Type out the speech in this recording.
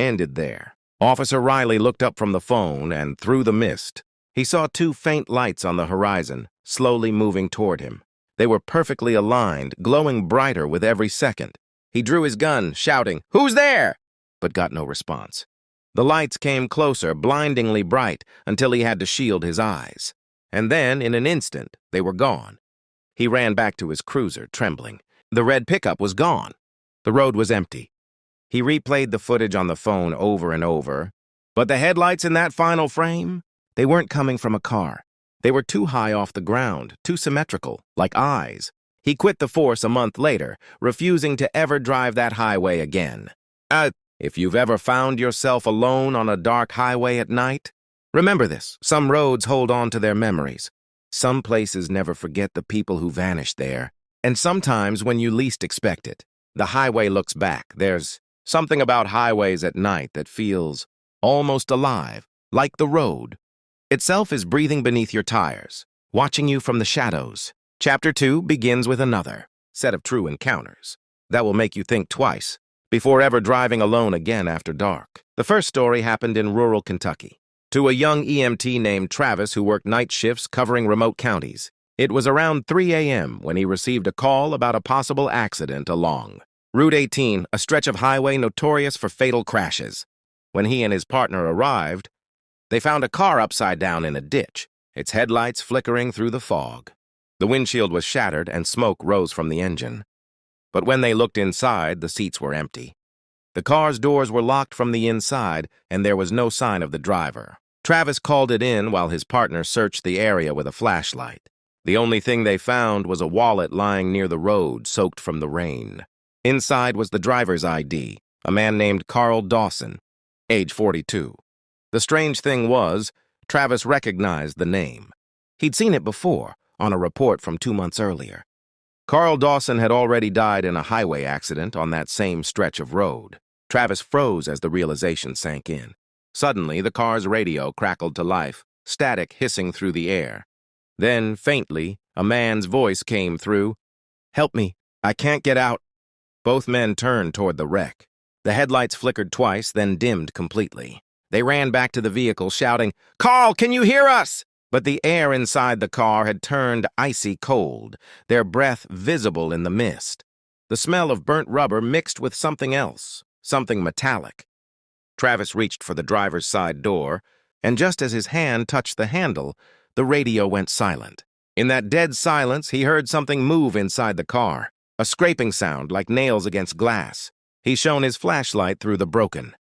ended there. Officer Riley looked up from the phone, and through the mist, he saw two faint lights on the horizon, slowly moving toward him. They were perfectly aligned, glowing brighter with every second. He drew his gun, shouting, "Who's there?" but got no response. The lights came closer, blindingly bright, until he had to shield his eyes. And then, in an instant, they were gone. He ran back to his cruiser, trembling. The red pickup was gone. The road was empty. He replayed the footage on the phone over and over, but the headlights in that final frame, they weren't coming from a car. They were too high off the ground, too symmetrical, like eyes. He quit the force a month later, refusing to ever drive that highway again. If you've ever found yourself alone on a dark highway at night, remember this: some roads hold on to their memories. Some places never forget the people who vanished there. And sometimes, when you least expect it, the highway looks back. There's something about highways at night that feels almost alive, like the road itself is breathing beneath your tires, watching you from the shadows. Chapter 2 begins with another set of true encounters that will make you think twice before ever driving alone again after dark. The first story happened in rural Kentucky to a young EMT named Travis who worked night shifts covering remote counties. It was around 3 a.m. when he received a call about a possible accident along Route 18, a stretch of highway notorious for fatal crashes. When he and his partner arrived, they found a car upside down in a ditch, its headlights flickering through the fog. The windshield was shattered and smoke rose from the engine. But when they looked inside, the seats were empty. The car's doors were locked from the inside, and there was no sign of the driver. Travis called it in while his partner searched the area with a flashlight. The only thing they found was a wallet lying near the road, soaked from the rain. Inside was the driver's ID, a man named Carl Dawson, age 42. The strange thing was, Travis recognized the name. He'd seen it before, on a report from 2 months earlier. Carl Dawson had already died in a highway accident on that same stretch of road. Travis froze as the realization sank in. Suddenly, the car's radio crackled to life, static hissing through the air. Then, faintly, a man's voice came through. "Help me, I can't get out." Both men turned toward the wreck. The headlights flickered twice, then dimmed completely. They ran back to the vehicle, shouting, "Carl, can you hear us?" But the air inside the car had turned icy cold, their breath visible in the mist. The smell of burnt rubber mixed with something else, something metallic. Travis reached for the driver's side door, and just as his hand touched the handle, the radio went silent. In that dead silence, he heard something move inside the car, a scraping sound like nails against glass. He shone his flashlight through the broken